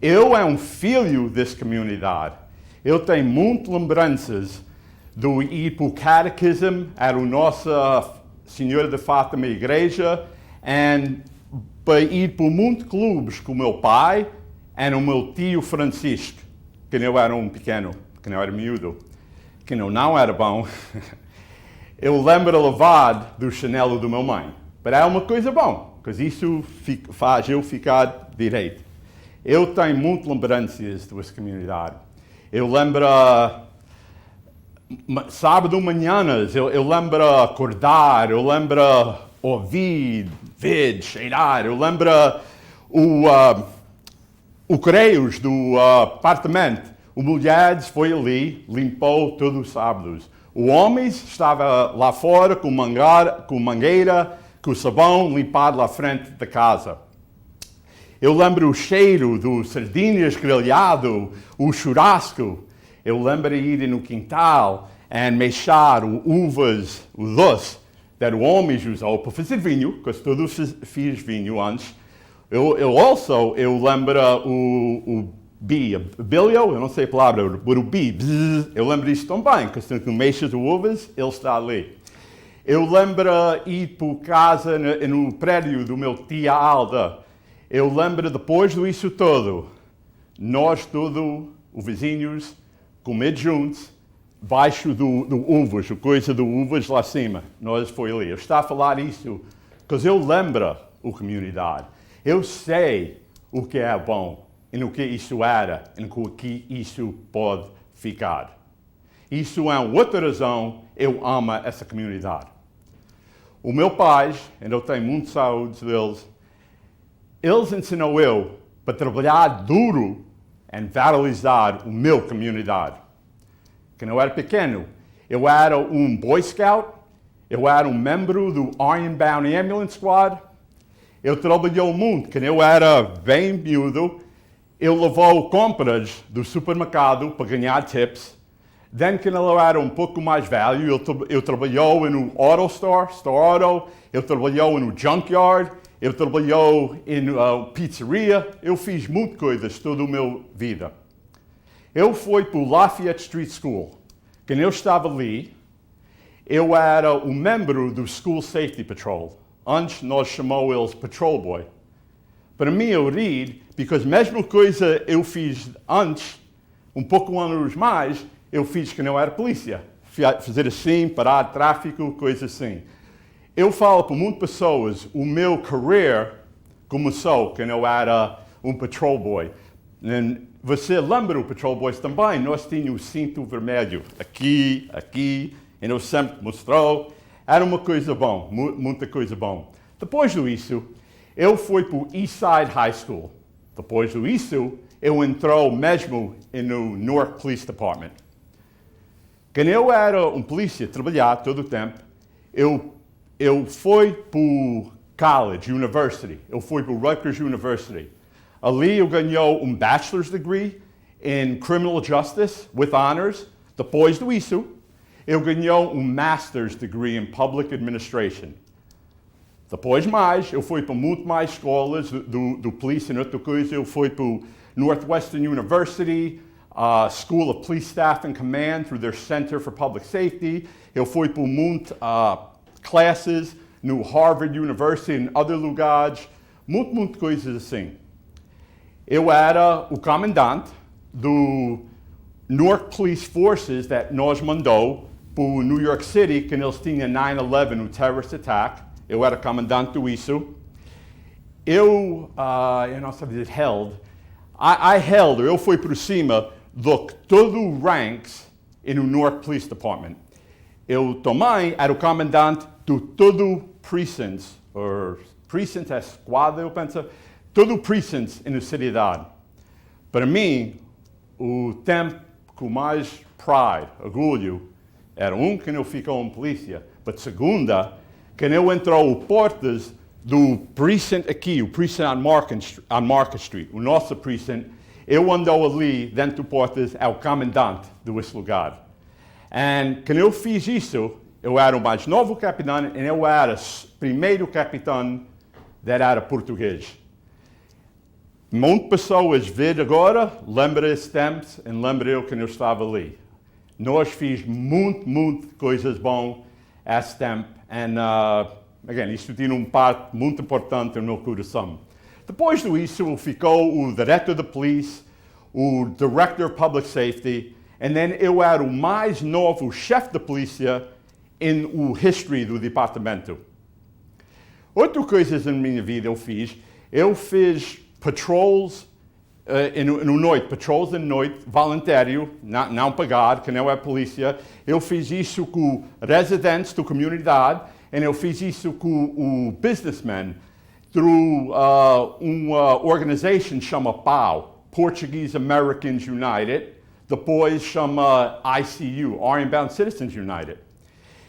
Eu é um filho dessa comunidade. Eu tenho muitas lembranças do ir para o catecismo, era a Nossa Senhora de Fátima Igreja, e para ir para muitos clubes com o meu pai e o meu tio Francisco, que eu era um pequeno, que eu era miúdo, que eu não era bom. Eu lembro de levar do chinelo do meu mãe. Mas é uma coisa boa, porque isso faz eu ficar direito. Eu tenho muitas lembranças dessa comunidade. Eu lembro, sábado manhãs, eu lembro acordar, eu lembro ouvir, ver, cheirar, eu lembro o Correios do apartamento. O mulheres foi ali, limpou todos os sábados. O homens estava lá fora com mangueira, com sabão, limpado lá frente da casa. Eu lembro o cheiro dos sardinhas grelhado, o churrasco. Eu lembro de ir no quintal e mexer uvas, o doce, que o homem usou para fazer vinho, porque todos fiz vinho antes. Eu lembro o bilho, eu não sei a palavra, mas o bi, eu lembro disso também, porque quando mexes uvas, ele está ali. Eu lembro ir para casa no prédio do meu tia Alda. Eu lembro, depois disso tudo, nós todos, os vizinhos, comer juntos, baixo do uvas, a coisa do uvas lá cima. Nós foi ali. Eu estou a falar isso porque eu lembro a comunidade. Eu sei o que é bom, e o que isso era, e o que isso pode ficar. Isso é outra razão eu amo essa comunidade. O meu pai, e eu tenho muita saúde deles, eles ensinou eu para trabalhar duro e valorizar a minha comunidade. Quando eu era pequeno, eu era um Boy Scout, eu era um membro do Ironbound Ambulance Squad, eu trabalhei muito. Quando eu era bem miúdo, eu levava compras do supermercado para ganhar tips. Quando eu era um pouco mais velho, eu trabalhei no Auto Store, eu trabalhei no Junkyard, eu trabalhei em pizzeria, eu fiz muitas coisas toda a minha vida. Eu fui para o Lafayette Street School. Quando eu estava ali, eu era um membro do School Safety Patrol. Antes nós chamamos eles Patrol Boy. Para mim eu ri, porque a mesma coisa eu fiz antes, um pouco anos mais, eu fiz quando eu era polícia. Fazer assim, parar tráfico, coisa assim. Eu falo para muitas pessoas, o meu career começou quando eu era patrol boy. Você lembra o patrol boys também? Nós tínhamos o cinto vermelho aqui, e eu sempre mostrou. Era uma coisa bom, muita coisa bom. Depois disso, eu fui para o Eastside High School. Depois disso, eu entrei mesmo no Newark Police Department. Quando eu era polícia, trabalhar todo o tempo, eu fui para o college, university. Eu fui para o Rutgers University. Ali eu ganhei bachelor's degree in criminal justice with honors. Depois disso, eu ganhei master's degree in public administration. Depois mais, eu fui para muito mais escolas do polícia e outra coisa. Eu fui para o Northwestern University, School of Police Staff and Command through their Center for Public Safety. Eu fui para muitas classes no Harvard University e em outros lugares. Muitas coisas assim. Eu era o comandante do Newark Police Forces que nos mandou para New York City quando eles tinham 9/11, o terrorist attack. Eu era comandante disso. Eu não sabia dizer held. Eu fui por cima de todos os ranks no Newark Police Department. Eu também era o comandante de todo o precinct, ou precinct é esquadra, eu penso, todo o precinct na cidade. Para mim, o tempo com mais pride, orgulho, era quando eu fiquei em polícia, mas segunda, quando eu entrou portas do precinct aqui, o precinct on Market Street, o nosso precinct, eu andou ali dentro do portas ao comandante desse lugar. E quando eu fiz isso, eu era o mais novo capitão e eu era o primeiro capitão que era português. Muitas pessoas veem agora, lembram esses tempos e lembram eu quando eu estava ali. Nós fizemos muitas coisas boas esse tempo e, isso tinha parte muito importante no meu coração. Depois disso, ficou o diretor da polícia, o director of public safety, e eu era o mais novo chefe da polícia na history do departamento. Outra coisa na minha vida eu fiz patrols patrols de noite, voluntário, não pagado, que não é polícia. Eu fiz isso com residentes da comunidade e eu fiz isso com o businessmen through uma organização chamada PAU, Portuguese Americans United, depois chama ICU, Ironbound Citizens United.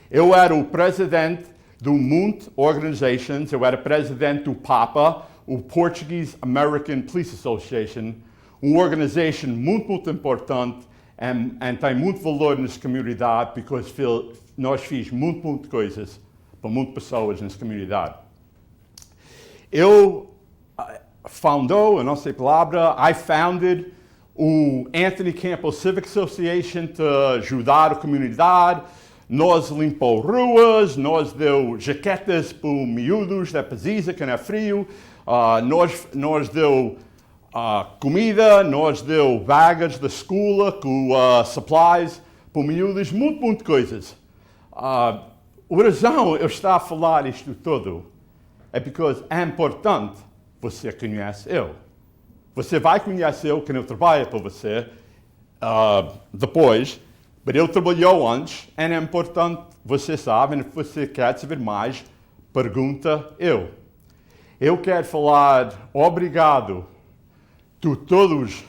Eu era o presidente de muitas organizações, eu era presidente do PAPA, o Portuguese American Police Association, uma organização muito importante e tem muito valor nessa comunidade porque nós fizemos muitas coisas para muitas pessoas nessa comunidade. Eu fundou, não sei a palavra, I founded o Anthony Campbell Civic Association para ajudar a comunidade. Nós limpamos ruas, nós deu jaquetas para miúdos da Pazisa, que não é frio. Nós deu comida, nós deu bagas da escola com supplies para miúdos, muitas coisas. A razão eu estou a falar isto tudo é porque é importante você conhecer eu. Você vai conhecer eu quando eu trabalho para você depois, mas eu trabalhei antes e é importante você sabe, e se você quer saber mais, pergunta eu. Eu quero falar obrigado a todas as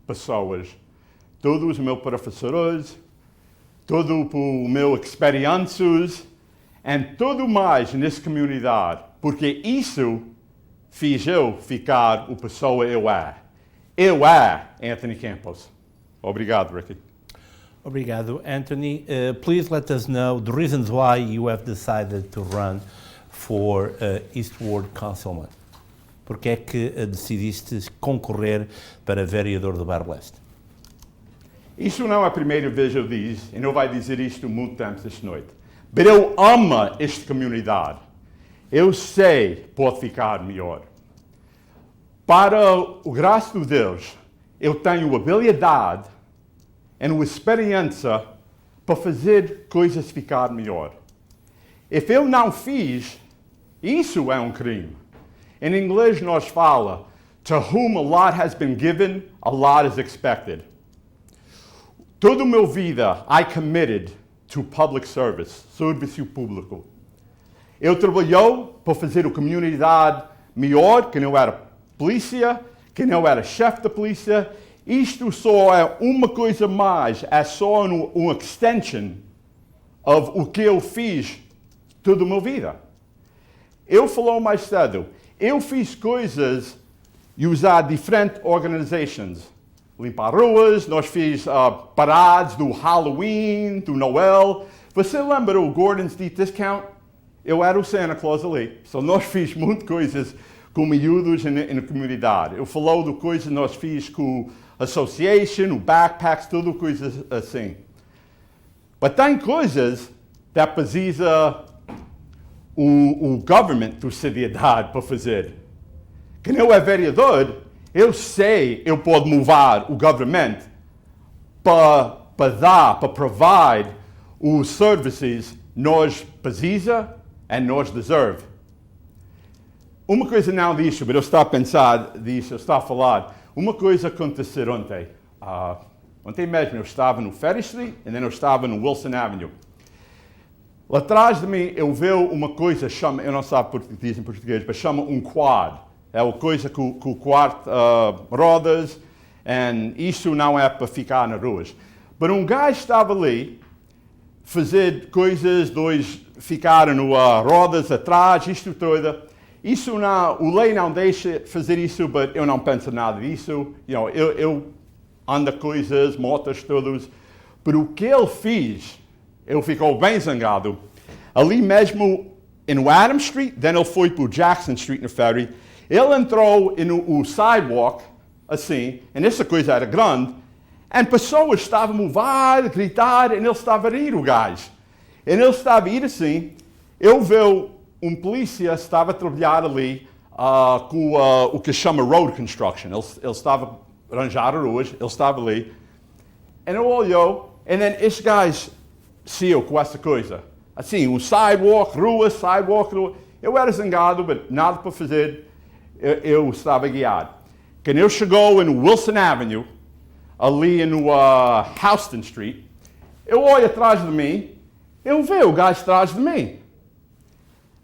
pessoas, todos os meus professores, todo o meu experiências e tudo mais nessa comunidade, porque isso fez eu ficar o pessoa eu é. Eu é Anthony Campos. Obrigado, Ricky. Obrigado, Anthony. Please let us know the reasons why you have decided to run for Eastward Councilman. Porque é que decidiste concorrer para vereador do Bairro Leste? Isso não é a primeira vez que eu digo, e não vai dizer isto muito tempo esta noite. Mas eu amo esta comunidade. Eu sei que pode ficar melhor. Para o graça de Deus, eu tenho habilidade e uma experiência para fazer coisas ficar melhor. Se eu não fiz, isso é crime. Em inglês nós fala, to whom a lot has been given, a lot is expected. Toda a minha vida, I committed to public service, serviço público. Eu trabalhei para fazer a comunidade melhor, que não era polícia, que não era chefe da polícia. Isto só é uma coisa mais, é só uma extension of o que eu fiz toda a minha vida. Eu falei mais cedo, eu fiz coisas e usar diferentes organizações. Limpar ruas, nós fiz paradas do Halloween, do Noel. Você lembra o Gordon's Deep Discount? Eu era o Santa Claus ali. So nós fiz muitas coisas com miúdos na comunidade. Eu falei de coisas que nós fiz com a Association, o Backpacks, tudo coisas assim. Mas tem coisas que precisa o government da sociedade para fazer. Que não é vereador, eu sei eu posso mover o government para dar, para provide os serviços nós precisa e nós deserve. Uma coisa não disso, mas eu estava a pensar disso, eu estava a falar. Uma coisa aconteceu ontem. Ontem mesmo eu estava no Ferry Street e eu estava no Wilson Avenue. Lá atrás de mim eu vi uma coisa, chama, eu não sei diz em português, mas chama um quad. É uma coisa com quatro rodas e isso não é para ficar nas ruas. Mas um gajo estava ali, fazer coisas, dois ficaram no rodas atrás, isto tudo. Isso não, o lei não deixa fazer isso, mas eu não penso nada disso. Eu ando coisas, motos, todos. Mas o que ele fez, ele ficou bem zangado. Ali mesmo, no Adams Street, then ele foi para o Jackson Street, no Ferry. Ele entrou no sidewalk, assim, e essa coisa era grande, e pessoas estavam a mover, a gritar, e ele estava a rir, o gajo. E ele estava a ir assim, eu vi polícia estava a trabalhar ali com o que chama road construction. Ele estava a arranjar ruas, ele estava ali. E ele olhou, e este gajo saiu com essa coisa. Assim, sidewalk, rua. Eu era zangado, mas nada para fazer. Eu estava guiado. Quando ele chegou no Wilson Avenue, ali no Houston Street, eu olho atrás de mim, eu vejo o gajo atrás de mim.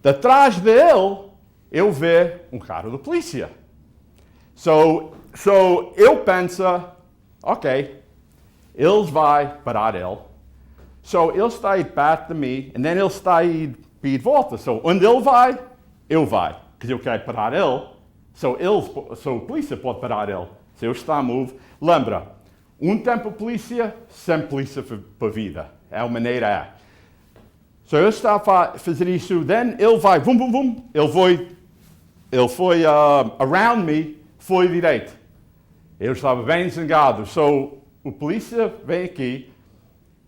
Atrás dele, eu vejo um carro da polícia. So eu penso, ok, eles vão parar ele. So ele está aí perto de mim, e ele está aí de volta. So onde ele vai, eu vou. Porque eu quero parar ele. So a polícia pode parar ele. Se eu estou a move, lembra, tempo polícia, sempre polícia para a vida. É a maneira é. So eu estava a fazer isso, then ele vai, vum, vum, vum, ele foi around me, foi direito. Eu estava bem zangado. So o polícia vem aqui,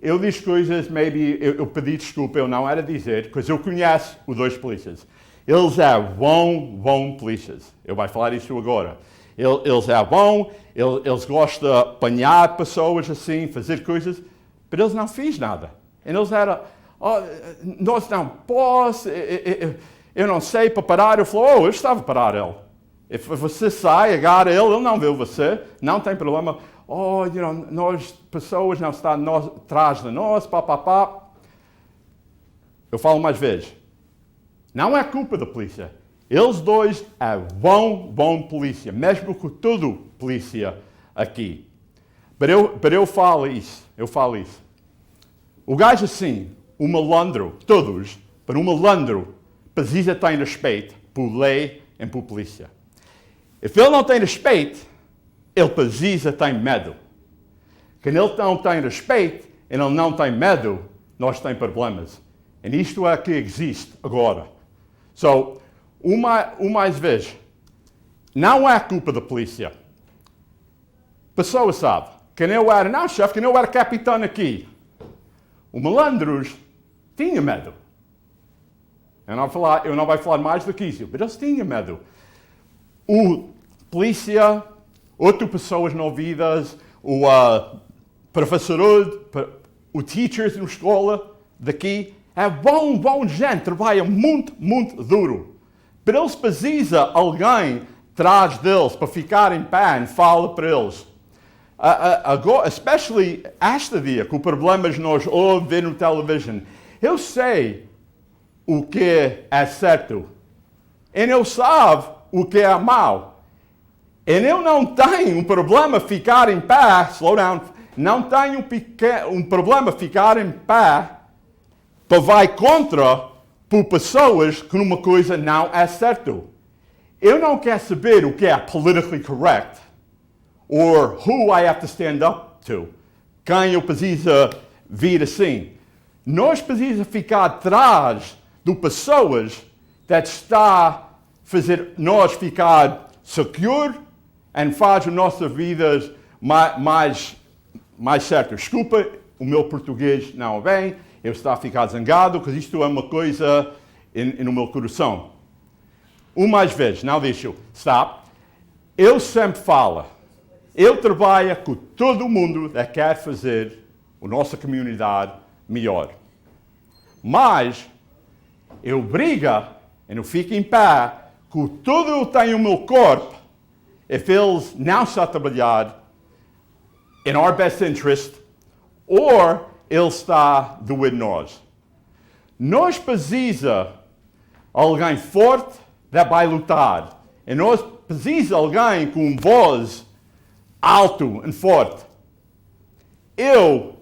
eu disse coisas, maybe, eu pedi desculpa, eu não era dizer, porque eu conheço os dois polícias. Eles bom polícias. Eu vou falar isso agora. Eles bom, eles gostam de apanhar pessoas assim, fazer coisas, mas eles não fizeram nada. E eles eram, nós não posso, eu não sei para parar. Eu falei, eu estava a parar ele. E você sai, agarra ele não vê você, não tem problema. Nós, pessoas não estão atrás de nós, pá. Eu falo mais vezes. Não é culpa da polícia. Eles dois bom polícia, mesmo com tudo polícia aqui. Mas eu falo isso. O gajo assim, o malandro, todos, para um malandro, precisa ter respeito por lei e por polícia. Se ele não tem respeito, ele precisa ter medo. Quando ele não tem respeito e ele não tem medo, nós temos problemas. E isto é que existe agora. So, mais vezes, não é culpa da polícia. Pessoa sabe, quando eu era, chefe, quando eu era capitão aqui, os malandros tinham medo. Eu não vou falar mais do que isso, mas eles tinham medo. O polícia, outras pessoas novidas, o professor, o teachers na escola daqui, bom gente, trabalha muito duro. Para eles precisa alguém atrás deles para ficar em pé e fala para eles. Agora, especially esta dia, com problemas nós ouvimos na televisão, eu sei o que é certo. E eu sabe o que é mau. E eu não tenho um problema ficar em pé, slow down, não tenho um problema ficar em pé para vai contra por pessoas que uma coisa não é certo. Eu não quero saber o que é politically correct or who I have to stand up to. Quem eu preciso vir assim. Nós precisamos ficar atrás de pessoas que estão a fazer nós ficar secure e faz as nossas vidas mais certas. Desculpa, o meu português não é bem, eu estou a ficar zangado, porque isto é uma coisa no meu coração. Uma vez, não deixo, stop. Eu sempre falo, eu trabalho com todo mundo que quer fazer a nossa comunidade melhor. Mas eu brigo e não fico em pé com tudo eu tenho no meu corpo se eles não estão a trabalhar in our best interest ou ele está doendo nós. Nós precisamos alguém forte que vai lutar. E nós precisamos alguém com voz alto e forte. Eu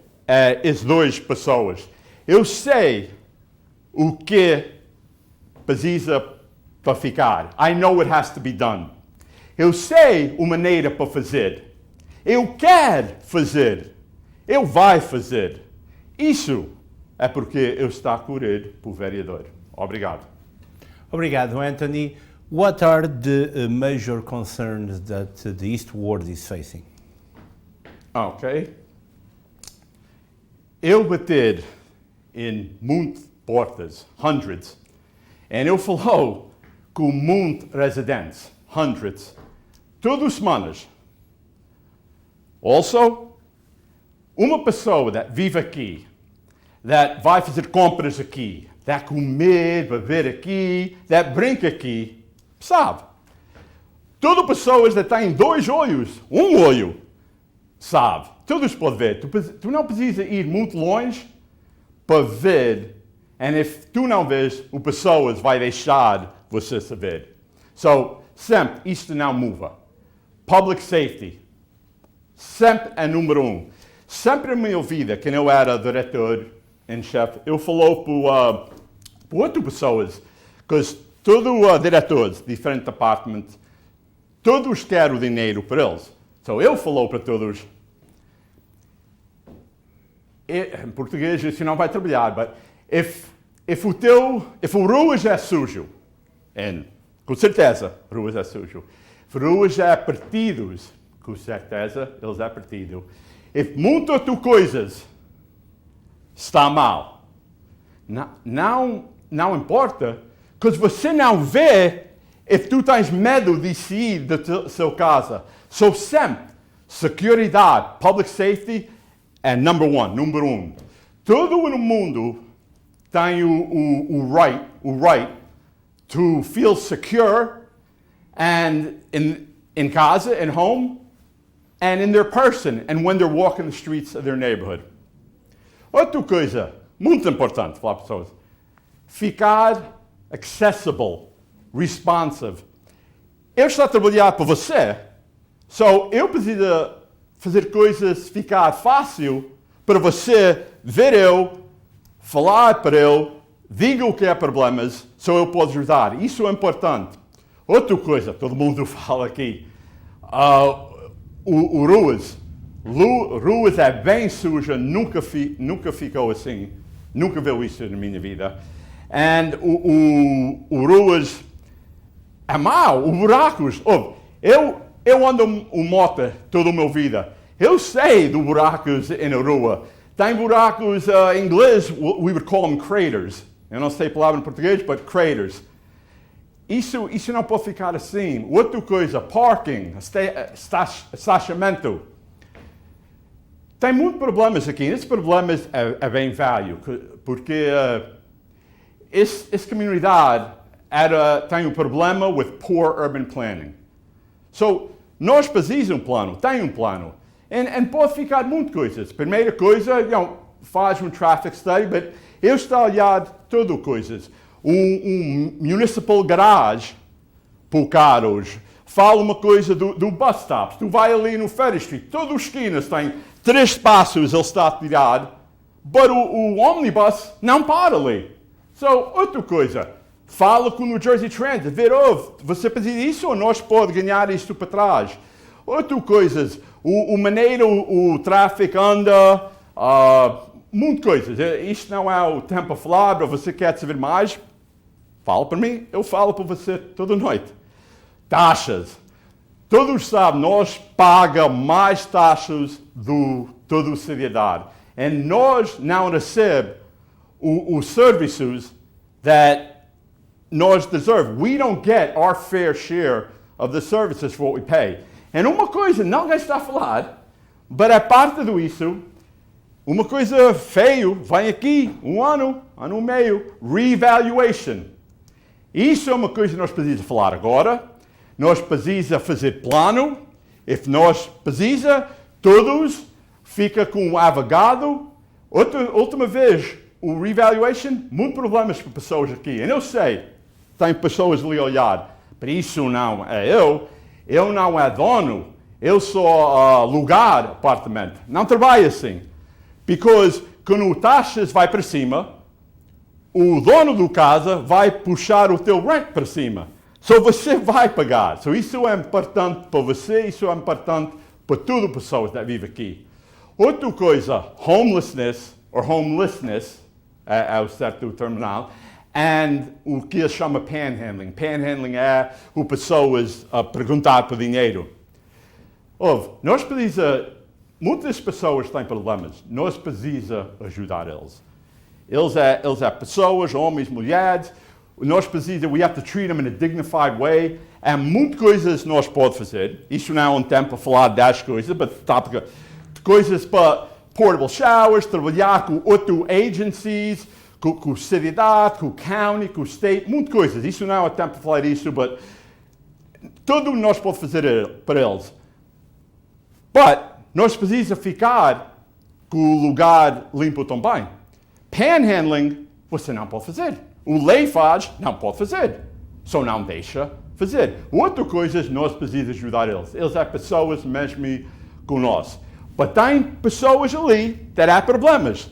as duas pessoas. Eu sei o que precisa para ficar. I know it has to be done. Eu sei a maneira para fazer. Eu quero fazer. Eu vou fazer. Isso é porque eu estou a correr para o vereador. Obrigado. Obrigado, Anthony. What are the major concerns that the East Ward is facing? Ok. Eu bater em muitas portas, hundreds, e eu falou com muitos residentes, hundreds, todas as semanas. Also, uma pessoa que vive aqui, que vai fazer compras aqui, que comer, beber aqui, que brinca aqui, sabe? Todas pessoas que têm dois olhos, um olho, sabe? Todos podem ver. Tu não precisa ir muito longe para ver. E se tu não vês, as pessoas vão deixar você saber. So, sempre isto não muda. Public safety. Sempre é número um. Sempre na minha vida, quando eu era diretor em chefe, eu falou para outras pessoas, porque todos os diretores de diferentes departamentos, todos querem dinheiro para eles. So, eu falou para todos, em português isso não vai trabalhar, but if o ruas é sujo, and com certeza ruas é sujo, if ruas é partidos, com certeza eles é partido, if muitas outras coisas está mal, não importa, porque você não vê se tu tens medo de sair da sua casa. So sempre, seguridade, public safety é número um. Todo o mundo tem o right to feel secure and in casa, in home, and in their person, and when they're walking the streets of their neighborhood. Outra coisa muito importante para as pessoas, ficar accessible, responsive. Eu estou a trabalhar para você, so eu preciso fazer coisas ficar fácil para você ver eu, falar para eu, diga o que é problemas, so eu posso ajudar. Isso é importante. Outra coisa, todo mundo fala aqui, o ruas. Ruas é bem suja, nunca ficou assim, nunca viu isso na minha vida. E o ruas é mau, os buracos. Eu ando moto toda a minha vida. Eu sei dos buracos na rua. Tem buracos em inglês, we would call them craters. Eu não sei a palavra em português, but craters. Isso não pode ficar assim. Outra coisa, parking, estacionamento. Tem muitos problemas aqui. Esses problemas é bem velho, porque essa comunidade tem um problema with poor urban planning. So, nós precisamos de um plano, tem um plano. E pode ficar muitas coisas. Primeira coisa, faz um traffic study, mas eu estou a olhar todas coisas. Municipal garage para carros. Fala uma coisa do bus stops. Tu vai ali no Ferry Street, todas as esquinas têm 3 espaços, ele está tirado, mas o omnibus não para ali. So, outra coisa, fala com o New Jersey Transit, ver, você precisa disso ou nós podemos ganhar isto para trás? Outra coisa, o maneira o tráfego anda, muitas coisas. Isto não é o tempo a falar, mas você quer saber mais? Fala para mim, eu falo para você toda noite. Taxas. Todos sabem, nós pagamos mais taxas do toda a sociedade. E nós não recebemos os serviços that nós deserve. We don't get our fair share of the services for what we pay. E uma coisa, ninguém está a falar, mas a parte disso, uma coisa feia, vem aqui, um ano e meio, revaluation. Isso é uma coisa que nós precisamos falar agora. Nós precisamos fazer plano. Se nós precisamos, todos ficam com um advogado. Última vez, o revaluation, muitos problemas para pessoas aqui. E eu sei, tem pessoas ali a olhar, para isso não é eu não é dono, eu sou alugar apartamento. Não trabalho assim. Porque quando o taxas vai para cima, o dono do casa vai puxar o teu rent para cima. So você vai pagar. So isso é importante para você, isso é importante para todas as pessoas que vivem aqui. Outra coisa, homelessness é o certo terminal, e o que eles chamam panhandling. Panhandling é o pessoas a perguntar por dinheiro. Nós precisamos, muitas pessoas têm problemas, nós precisamos ajudar eles. Eles são pessoas, homens, mulheres, nós precisamos, we have to treat them in a dignified way. Há muitas coisas nós podemos fazer. Isto não é um tempo para falar das coisas, mas coisas para portable showers, trabalhar com outras agencies, com a cidade, com o county, com o state, muitas coisas. Isso não é o tempo para falar isso, mas tudo nós podemos fazer para eles. Mas nós precisamos ficar com o lugar limpo também. Panhandling, você não pode fazer. O lei faz, não pode fazer. Só não deixa fazer. Outra coisa, nós precisamos ajudar eles. Eles são pessoas mesmo com nós. Mas tem pessoas ali que têm problemas.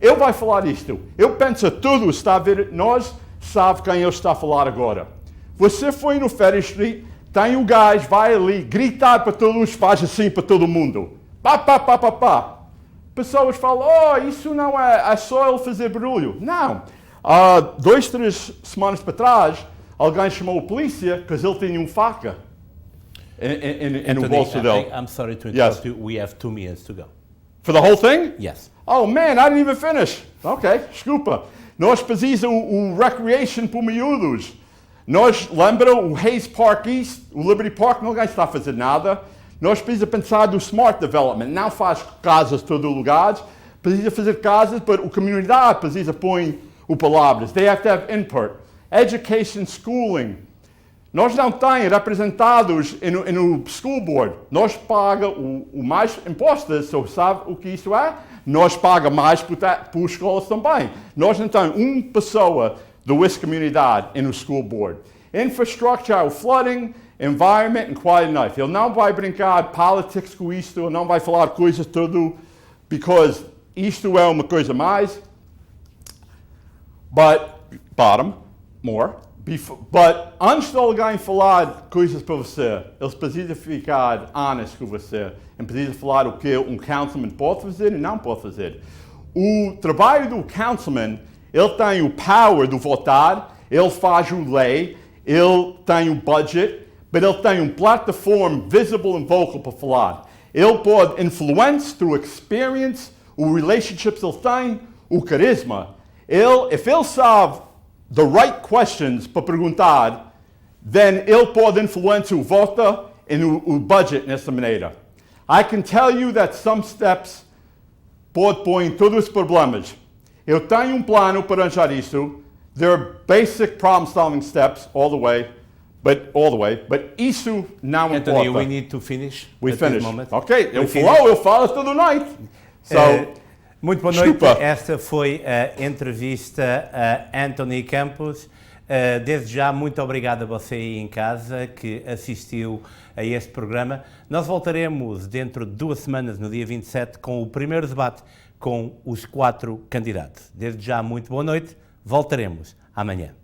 Eu vou falar isto. Eu penso que tudo está a ver, nós sabemos quem eu estou a falar agora. Você foi no Ferry Street, tem um gajo, vai ali, gritar para todos, faz assim para todo mundo. Pá, pá, pá, pá, pá. Pessoas falam, isso não é só ele fazer barulho. Não. 2, 3 semanas para trás, alguém chamou a polícia porque ele tinha uma faca no bolso dele. I'm sorry to interrupt you. We have 2 minutes to go. For the whole thing? Yes. Oh man, I didn't even finish. Ok, desculpa. Nós precisamos o recreation para miúdos. Nós lembramos o Hayes Park East, o Liberty Park, ninguém está a fazer nada. Nós precisamos pensar do Smart Development. Não faz casas em todo lugar. Precisa fazer casas, mas a comunidade precisa pôr o palavras. They have to have input. Education, schooling. Nós não temos representados no school board. Nós pagamos o mais impostos, so sabe o que isso é? Nós pagamos mais para as escolas também. Nós não temos uma pessoa da comunidade no school board. Infrastructure, o flooding, environment and quality of life. Ele não vai brincar politics com isto, ele não vai falar coisas tudo, because isto é uma coisa mais. But, bottom, more. But antes de alguém falar coisas para você, eles precisam ficar honestos com você. E precisam falar o que um councilman pode fazer e não pode fazer. O trabalho do councilman, ele tem o power de votar, ele faz a lei, ele tem o budget, mas ele tem uma plataforma visible and vocal para falar. Ele pode influenciar through experience, os relationships ele tem, o carisma. Se ele sabe the right questions para perguntar, then ele pode influenciar o voto e o budget nessa maneira. I can tell you that some steps pode pôr em todos os problemas. Eu tenho um plano para arranjar isso. There are basic problem-solving steps all the way, but isso não importa. Anthony, we need to finish. We at finish. This moment. Ok, eu falo toda a noite. So, muito boa noite. Esta foi a entrevista a Anthony Campos. Desde já, muito obrigado a você aí em casa que assistiu a este programa. Nós voltaremos dentro de 2 semanas, no dia 27, com o primeiro debate com os 4 candidatos. Desde já, muito boa noite. Voltaremos amanhã.